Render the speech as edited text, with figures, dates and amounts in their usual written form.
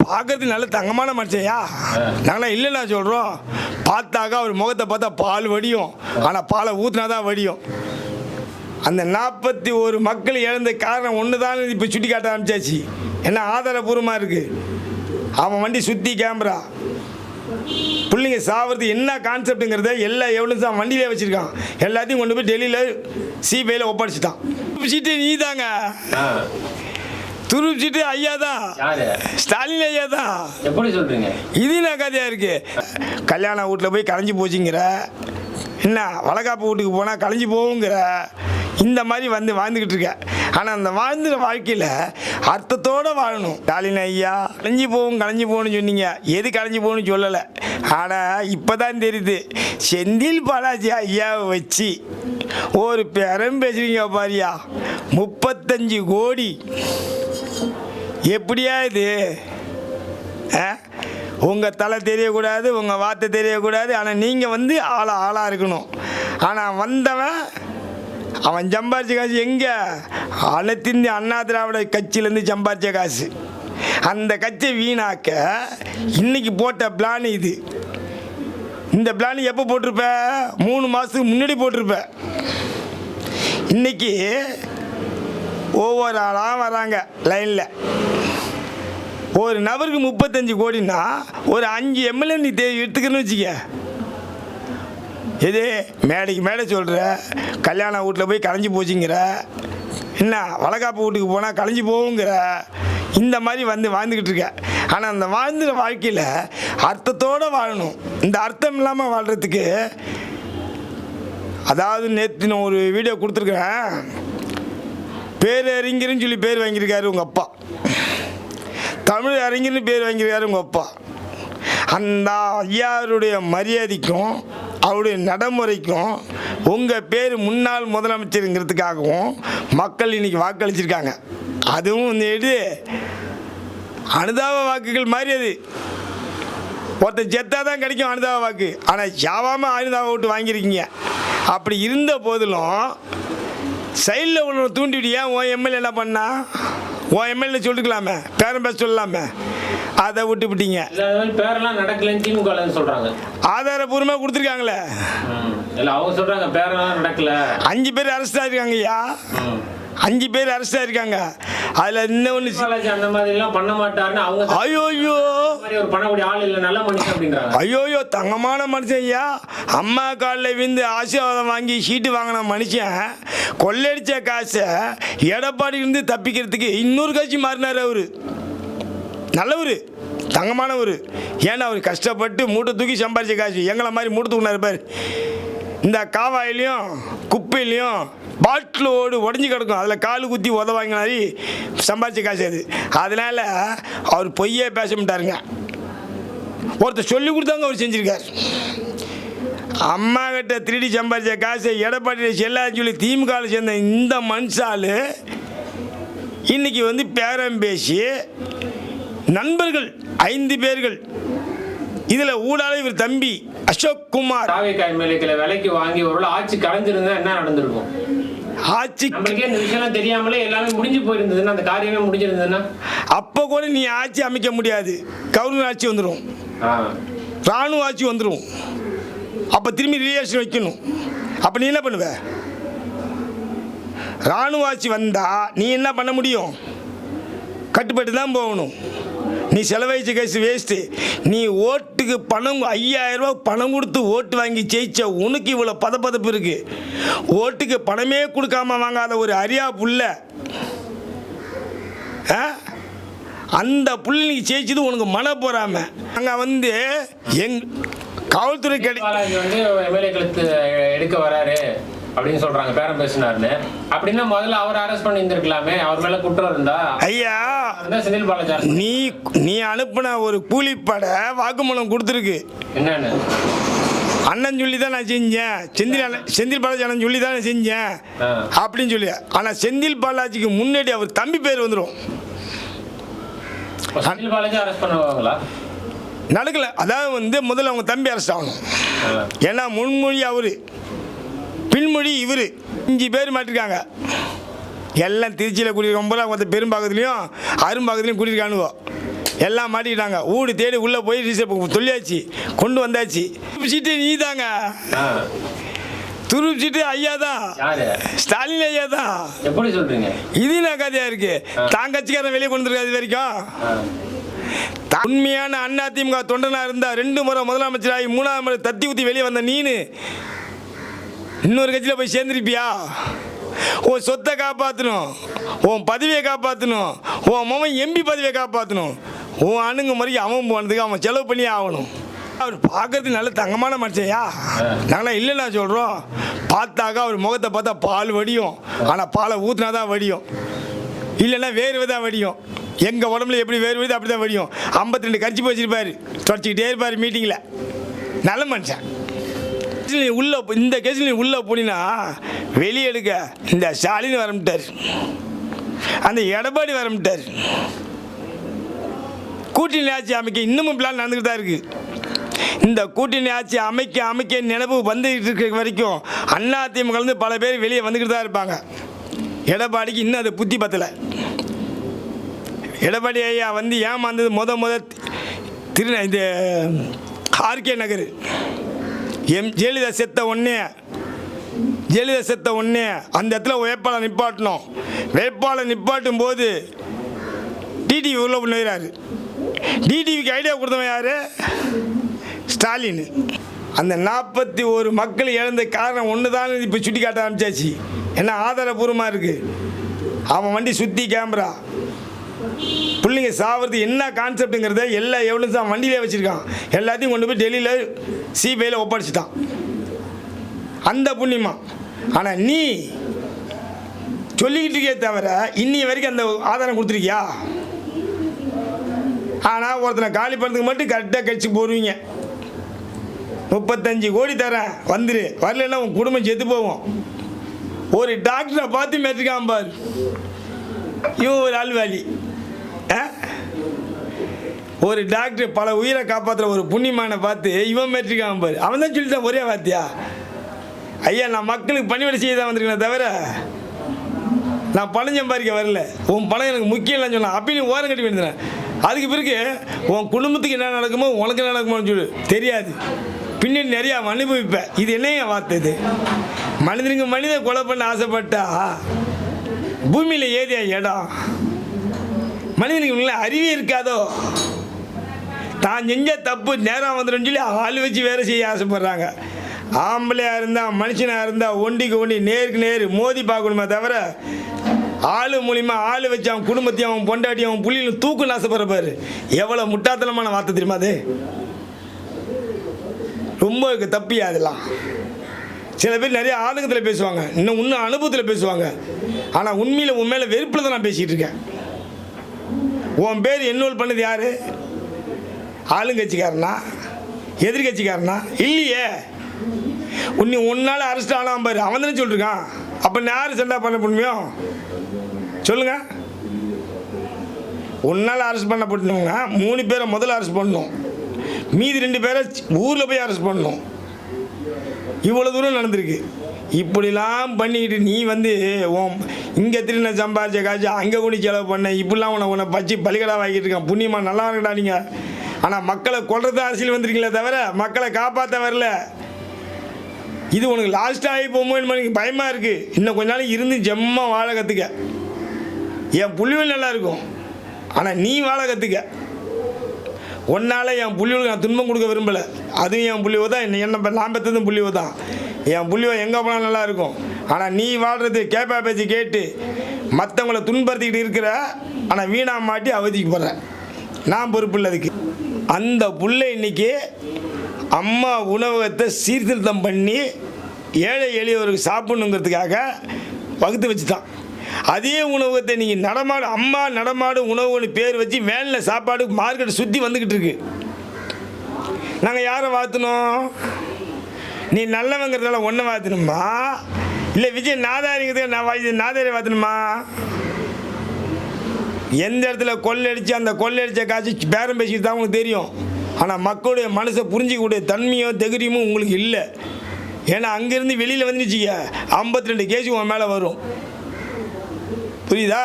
பார்க்கறதுக்கு நல்ல தங்கமான மனுஷன்யா. நாங்களாம் இல்லைன்னா சொல்கிறோம். பார்த்தாக்கா அவர் முகத்தை பார்த்தா பால் வடியும், ஆனால் பாலை ஊற்றினா தான் வடியும். அந்த 41 மக்கள் இழந்த காரணம் ஒன்று தான் இப்போ சுட்டி காட்ட ஆரம்பிச்சாச்சு. என்ன ஆதாரபூர்வமாக இருக்குது. அவன் வண்டி சுற்றி கேமரா பிள்ளைங்க சாவது என்ன கான்செப்ட்டுங்கிறத எல்லா எவ்வளோ வண்டியிலே வச்சுருக்கான். எல்லாத்தையும் கொண்டு போய் டெல்லியில் சிபிஐயில் ஒப்படைச்சிட்டான். சீட்டு நீ தாங்க துருப்பிச்சிட்டு ஐயா தான், ஸ்டாலின் ஐயா தான். எப்படி சொல்றீங்க? இது என்ன கதையாக இருக்குது? கல்யாண வீட்டில் போய் கலைஞ்சி போச்சுங்கிற, என்ன வளகாப்பு வீட்டுக்கு போனால் கலைஞ்சி போகுங்கிற, இந்த மாதிரி வாழ்ந்துக்கிட்டு இருக்க. ஆனால் அந்த வாழ்ந்துற வாழ்க்கையில் அர்த்தத்தோடு வாழணும். ஸ்டாலின் ஐயா கலைஞ்சி போகணும்னு சொன்னீங்க. எது கலைஞ்சி போகணும்னு சொல்லலை. ஆனால் இப்போ தான் தெரியுது, செந்தில் பாலாஜி ஐயாவை வச்சு ஒரு பேரம் பேசுறீங்க பாரியா. 35 கோடி எப்படியா இது? உங்கள் தலை தெரியக்கூடாது, உங்கள் வார்த்தை தெரியக்கூடாது. ஆனால் நீங்கள் ஆளாக இருக்கணும். ஆனால் வந்தவன் அவன் சம்பாரிச்ச காசு எங்கே? அனைத்து இந்திய அண்ணா திராவிட கட்சியிலேருந்து சம்பாரிச்ச காசு. அந்த கட்சியை வீணாக்க இன்னைக்கு போட்ட பிளான் இது. இந்த பிளான் எப்போ போட்டிருப்ப? 3 மாதத்துக்கு முன்னாடி போட்டிருப்ப. இன்னைக்கு ஒவ்வொரு ஆளாக வராங்க லைனில். ஒரு நபருக்கு 35 கோடின்னா ஒரு 5 எம்எல்ஏ நீ எடுத்துக்கணும்னு வச்சுக்க. எது மேடைக்கு மேடை சொல்கிற, கல்யாண வீட்டில் போய் கலைஞ்சி போச்சுங்கிற, என்ன வளகாப்பு வீட்டுக்கு போனால் கலைஞ்சி போகுங்கிற, இந்த மாதிரி வாழ்ந்துக்கிட்டு இருக்க. ஆனால் அந்த வாழ்ந்துற வாழ்க்கையில் அர்த்தத்தோடு வாழணும். இந்த அர்த்தம் இல்லாமல் வாழ்கிறதுக்கு, அதாவது நேற்று நான் ஒரு வீடியோ கொடுத்துருக்குறேன். பேரறிஞர்னு சொல்லி பேர் வாங்கியிருக்காரு உங்கள் அப்பா. தமிழ் அறிஞர்னு பேர் வாங்கியிருக்காரு உங்கள் அப்பா. அந்த ஐயாருடைய மரியாதைக்கும் அவருடைய நடைமுறைக்கும் உங்கள் பேர் முன்னாள் முதலமைச்சருங்கிறதுக்காகவும் மக்கள் இன்றைக்கி வாக்களிச்சிருக்காங்க. அதுவும் எடு அனுதாப வாக்குகள் மாதிரி. அது ஒருத்தர் செத்தா தான் கிடைக்கும் அனுதாப வாக்கு. ஆனால் யாவாமல் அனுதாப ஓட்டு வாங்கியிருக்கீங்க. அப்படி இருந்த போதிலும் சைடில் உள்ள தூண்டிவிடியா உன் எம்எல்ஏ என்ன பண்ணா? உன் எம்எல்ஏ சொல்லிக்கலாமே, பேரம் பேச சொல்லலாமே. அதை விட்டுவிட்டீங்க. பேரெல்லாம் நடக்கலன்னு திமுக சொல்றாங்க. ஆதாரபூர்வமாக கொடுத்துருக்காங்களே. அவங்க சொல்றாங்க பேரெல்லாம் நடக்கல. 5 பேர் அரெஸ்ட் ஆகிருக்காங்க ஐயா. 5 பேர் அரெஸ்ட் ஆகிருக்காங்க. அதில் இன்னொன்று அந்த மாதிரிலாம் பண்ண மாட்டாருன்னு அவங்க. ஐயோயோ ஒரு பண்ணக்கூடிய ஆள் இல்லை, நல்ல மனுஷன் அப்படின்றாங்க. ஐயோயோ தங்கமான மனுஷன் ஐயா. அம்மா காலில் விழுந்து ஆசீர்வாதம் வாங்கி சீட்டு வாங்கின மனுஷன் கொள்ளடிச்ச காசை எடப்பாடி இருந்து தப்பிக்கிறதுக்கு இன்னொரு கட்சி மாறினார். அவர் நல்லவர், தங்கமானவர். ஏன்னா அவர் கஷ்டப்பட்டு மூட்டை தூக்கி சம்பாரிச்ச காசு. எங்களை மாதிரி மூட்டை தூக்கினார் பாரு. இந்த காவாயிலையும் குப்பையிலையும் பாட்டிலோடு உடஞ்சி கிடக்கும், அதில் கால் குத்தி உதவாங்கினாரி சம்பாரிச்ச காசு அது. அதனால் அவர் பொய்யே பேச மாட்டாருங்க. ஒருத்தர் சொல்லி கொடுத்தாங்க அவர் செஞ்சுருக்கார். அம்மா கிட்ட திருடி சம்பாரிச்ச காசை எடப்பாடி செல்லான்னு சொல்லி திமுகவில் சேர்ந்த இந்த மனுஷால் இன்னைக்கு பேரம் பேசி நண்பர்கள் 5 பேர்கள், இதில் ஊடால இவர் தம்பி அசோக் குமார் விலைக்கு வாங்கி ஒரு ஆட்சி கலைஞ்சிருந்தா என்ன நடந்திருக்கும்? ஆட்சி இந்த விஷயம் தெரியாமலே எல்லாமே முடிஞ்சு போயிருந்ததுன்னா, அந்த காரியமே முடிஞ்சிருந்ததுன்னா அப்போ கூட நீ ஆட்சி அமைக்க முடியாது. கவர்னர் ஆட்சி வந்துடும், ராணுவ ஆட்சி வந்துடும். அப்போ திரும்பி ரிலேஷன் வைக்கணும். அப்போ நீ என்ன பண்ணுவ? ராணுவ ஆட்சி வந்தால் நீ என்ன பண்ண முடியும்? கட்டுப்பட்டு தான் போகணும். நீ செலவழிச்ச கேஸ் வேஸ்ட்டு. நீ ஓட்டுக்கு பணம் 5000 ரூபா பணம் கொடுத்து ஓட்டு வாங்கி ஜெயிச்ச உனக்கு இவ்வளோ பதப்பதப்பு இருக்குது. ஓட்டுக்கு பணமே கொடுக்காம வாங்காத ஒரு அரியா புள்ள, அந்த புள்ள நீ ஜெயிச்சது உனக்கு மன போறாம. அங்கே காவல்துறை எம்எல்ஏக்களுக்கு எடுக்க வராரு அப்படின்னு சொல்றாங்க, பேரம் பேசினாருன்னு. அப்படின்னா முதல்ல அவர் அரெஸ்ட் பண்ணி இருந்திருக்கலாமே. அவர் மேல குற்றம் இருந்தா. ஐயா செந்தில் பாலாஜி நீ அனுப்பின ஒரு கூலிப்படை வாக்குமூலம் கொடுத்துருக்கு. என்னன்னு? அண்ணன் சொல்லி தான் நான் செஞ்சேன், செந்தில் பாலாஜி அண்ணன் சொல்லி தான் நான் செஞ்சேன் அப்படின்னு சொல்லி. ஆனால் செந்தில் பாலாஜிக்கு முன்னாடி அவர் தம்பி பேர் வந்துடும். செந்தில் பாலாஜி அரெஸ்ட் பண்ணுவாங்களா? நடக்கல. அதாவது முதல்ல அவங்க தம்பி அரெஸ்ட் ஆகணும். ஏன்னா முன்மொழி அவரு, பின்மொழி இவர். 5 பேர் மாட்டிருக்காங்க. எல்லாம் திருச்சியில் குடியிருக்க போல பெரும்பாக்கத்துலேயும் அரும்பாக்கத்துலேயும் குடியிருக்கானுவோ. எல்லாம் மாட்டிக்கிட்டாங்க. ஊடு தேடி உள்ளே போய் ரிசர்வ் சொல்லியாச்சு, கொண்டு வந்தாச்சு. சீட்டு நீ தாங்க, துருப்பு சீட்டு ஐயா தான், ஸ்டாலின் ஐயா தான். எப்படி சொல்றீங்க? இது என்ன கதையா இருக்கு? தான் கட்சிக்காரன் வெளியே கொண்டு வந்துருக்காது இது வரைக்கும். உண்மையான அதிமுக தொண்டனா இருந்தா 2 முறை முதலமைச்சராகி 3ஆவது முறை தத்தி ஊத்தி வெளியே வந்த நீனு இன்னொரு கட்சியில் போய் சேர்ந்துருப்பியா? உன் சொத்தை காப்பாற்றணும், உன் பதவியை காப்பாற்றணும், உன் மகன் எம்பி பதவியை காப்பாற்றணும். உன் அணுங்க முறைக்கு அவன் போனதுக்கு அவன் செலவு பண்ணியே ஆகணும். அவர் பார்க்கறதுக்கு நல்ல தங்கமான மனுஷன்யா, நாங்களாம் இல்லைன்னா சொல்கிறோம். பார்த்தாக்கா அவர் முகத்தை பார்த்தா பால் வடியும், ஆனால் பாலை ஊற்றினா தான் வடியும், இல்லைன்னா வேர்வை தான் வடியும். எங்கள் உடம்புல எப்படி வேர்வை வருது அப்படி தான் வடியும். 52 கட்சி வச்சிருப்பார், தொடச்சிக்கிட்டே இருப்பார் மீட்டிங்கில். நல்ல மனுஷன். உள்ள இந்த கேஸில் நீ உள்ளே போனீங்கன்னா வெளியே எடுக்க இந்த ஸ்டாலின் வரமிட்டார், அந்த எடப்பாடி வரமிட்டார். கூட்டணி ஆட்சி அமைக்க இன்னமும் பிளான் நடந்துக்கிட்டு தான் இருக்குது. இந்த கூட்டணி ஆட்சி அமைக்க நினைவு வந்துக்கிட்டு இருக்க வரைக்கும் அதிமுக பல பேர் வெளியே வந்துக்கிட்டு தான் இருப்பாங்க. எடப்பாடிக்கு இன்னும் அது புத்தி பத்தலை. எடப்பாடி ஐயா வந்து ஏமாந்தது முத இது ஆர்கே நகர் ஜெயலலிதா செத்த உடனே அந்த இடத்துல வேட்பாளர் நிப்பாட்டணும். வேட்பாளர் நிப்பாட்டும் போது டிடிவி உள்ள பண்ணுறாரு. டிடிவிக்கு ஐடியா கொடுத்தவன் யார்? ஸ்டாலின். அந்த 41 மக்கள் இழந்த காரணம் ஒன்று தான் இப்போ சுட்டி காட்ட ஆரம்பிச்சாச்சு. ஏன்னா ஆதாரபூர்வமாக இருக்குது. அவன் வண்டி சுற்றி கேமரா, பிள்ளைங்க சாவறது என்ன கான்செப்டுங்கிறத எல்லா எவிடன்ஸும் வண்டியிலே வச்சுருக்கான். எல்லாத்தையும் கொண்டு போய் டெல்லியில் சிபிஐயில் ஒப்படைச்சிட்டான். அந்த புண்ணியமா. ஆனால் நீ சொல்லிக்கிட்டு இருக்கே தவிர இன்னி வரைக்கும் அந்த ஆதாரம் கொடுத்துருக்கியா? ஆனால் ஒருத்தனை காலி பண்ணுறதுக்கு மட்டும் கரெக்டாக கட்சி போடுவீங்க. 35 கோடி தரேன் வந்துரு, வரலன்னா உன் குடும்பம் செத்து போவோம். ஒரு டாக்டரை பார்த்து மேட்டிருக்கான் பாரு, இவன் ஒரு ஆள்வாளி. ஒரு டாக்டர் பல உயிரை காப்பாற்றுற ஒரு புண்ணியமானை பார்த்து இவன் மேட்டிருக்கான் பாரு. அவன் தான் சொல்லிட்டான் ஒரே வார்த்தையா, ஐயா நான் மக்களுக்கு பணிவிடை செய்ய தான் வந்திருக்கேன் தவிர நான் பணம் சம்பாதிக்க வரல, உன் பணம் எனக்கு முக்கியம் இல்லைன்னு சொன்னான். அப்பயும் நீ ஓரம் கட்டி வேண்டியேன். அதுக்கு பிறகு உன் குடும்பத்துக்கு என்ன நடக்குமோ உனக்கு என்ன நடக்குமோன்னு சொல்லு தெரியாது, பின்னாடி நிறையா அனுபவிப்பேன். இது என்னைய வார்த்தை? இது மனிதனுக்கு மனிதன் கொலை பண்ண ஆசைப்பட்டா பூமியில் ஏதியா இடம்? மனிதனுக்கு அறிவே இருக்காதோ? தான் செஞ்ச தப்பு நேரம் வந்துடும் சொல்லி ஆள் வச்சு வேலை செய்ய ஆசைப்படுறாங்க. ஆம்பளையாக இருந்தால் மனுஷனாக இருந்தால் ஒண்டிக்கு ஒண்டி நேருக்கு நேர் மோதி பார்க்கணுமே தவிர ஆள் மூலிமா ஆள் வச்சு அவன் குடும்பத்தையும் அவன் பொண்டாட்டியும் அவன் புள்ளியும் தூக்குன்னு ஆசைப்படுறப்பாரு. எவ்வளோ முட்டாத்தனமான வார்த்தை தெரியுமா அது? ரொம்ப தப்பியா அதெல்லாம். சில பேர் நிறைய ஆதங்கத்தில் பேசுவாங்க, இன்னும் அனுபவத்தில் பேசுவாங்க. ஆனால் உண்மையில் உன் மேலே வெறுப்பில் தான் நான் பேசிகிட்டு இருக்கேன். உன் பேர் என்ரோல் பண்ணது யார்? ஆளுங்கட்சிக்காரனா எதிர்கட்சிக்காரனா? இல்லையே. உன்னால் அரெஸ்ட் ஆனான் பாரு, அவன் தானே சொல்லிருக்கான். அப்போ யார் சண்டை பண்ண முடியும் சொல்லுங்க? உன்னால் அரெஸ்ட் பண்ணப்பட்டவங்க 3 பேரை முதல்ல அரெஸ்ட் பண்ணணும், மீதி 2 பேரை ஊரில் போய் அரெஸ்ட் பண்ணணும். இவ்வளோ தூரம் நடந்திருக்கு. இப்படிலாம் பண்ணிக்கிட்டு நீ வந்து இங்கே திருந சம்பாதிச்ச காய்ச்சி அங்கே கூடி செலவு பண்ண, இப்படிலாம் உன்னை பச்சு பலிகடாக வாங்கிட்டு இருக்கான். புண்ணியமாக நல்லா இருக்கடா நீங்கள். ஆனால் மக்களை கொல்றது அரசியல் வந்திருக்கீங்களே தவிர மக்களை காப்பாற்ற வரல. இது உனக்கு லாஸ்ட்டாக ஆகி போகும்போது எனக்கு பயமாக இருக்குது. இன்னும் கொஞ்ச நாள் இருந்து ஜெம்மாக வாழ கற்றுக்க. என் புள்ளிகள் நல்லா இருக்கும், ஆனால் நீ வாழ கற்றுக்க. ஒன்னால் என் புள்ளிகளுக்கு நான் துன்பம் கொடுக்க விரும்பலை. அதுவும் என் புள்ளிவோ தான், என்ன நான் பெற்றதும் புள்ளிவோ தான். என் புள்ளிவோ எங்கே போனால் நல்லா இருக்கும். ஆனால் நீ வாழ்கிறது கேப்பா பேச்சு கேட்டு மற்றவங்கள துன்படுத்திக்கிட்டு இருக்கிற, ஆனால் வீணாக மாட்டி அவதிக்கு போடுறேன். நான் பொறுப்பு இல்லை அதுக்கு. அந்த புள்ளை இன்னைக்கு அம்மா உணவகத்தை சீர்திருத்தம் பண்ணி ஏழை எளியவருக்கு சாப்பிடணுங்கிறதுக்காக வகுத்து வச்சுட்டான். அதே உணவகத்தை நீங்கள் அம்மா நடமாடு உணவுன்னு பேர் வச்சு வேனில் சாப்பாடு மார்க்கெட்டை சுற்றி வந்துக்கிட்டு இருக்கு. நாங்கள் யாரை வாழ்த்தணும்? நீ நல்லவங்கிறதால ஒன்றை வாழ்த்தணுமா, இல்லை விஜய் நாதாரிங்கிறதுக்கு நான் நாதாரி வாழ்த்தணுமா? எந்த இடத்துல கொள்ளடிச்சு அந்த கொள்ளடிச்ச காட்சி பேரம் பேசிட்டு தான் உங்களுக்கு தெரியும். ஆனால் மக்களுடைய மனசை புரிஞ்சிக்கக்கூடிய தன்மையோ தைரியமும் உங்களுக்கு இல்லை. ஏன்னா அங்கேருந்து வெளியில் வந்துச்சுக்க 52 கேஸ் உன் மேலே வரும். புரியுதா?